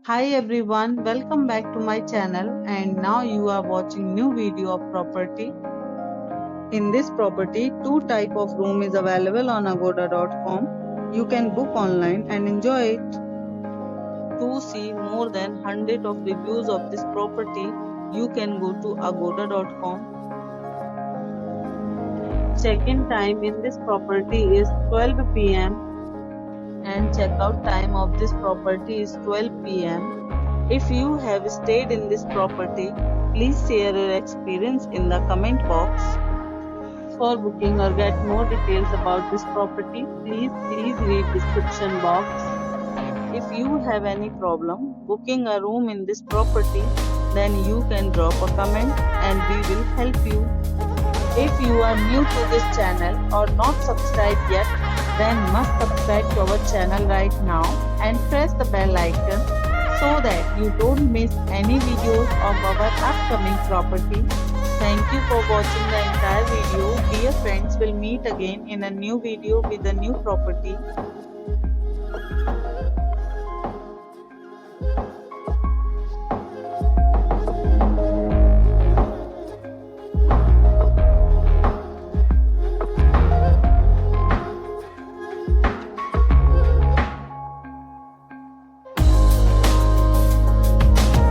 Hi everyone, welcome back to my channel and now you are watching new video of property. In this property, two type of room is available on agoda.com. You can book online and enjoy it. To see more than 100 of reviews of this property, you can go to agoda.com. Check-in time in this property is 12 p.m. and check-out time of this property is 12 p.m. If you have stayed in this property, please share your experience in the comment box. For booking or get more details about this property, please read description box. If you have any problem booking a room in this property, then you can drop a comment and we will help you. If you are new to this channel or not subscribed yet, then must subscribe to our channel right now and press the bell icon so that you don't miss any videos of our upcoming property. Thank you for watching the entire video. Dear friends, we'll meet again in a new video with a new property.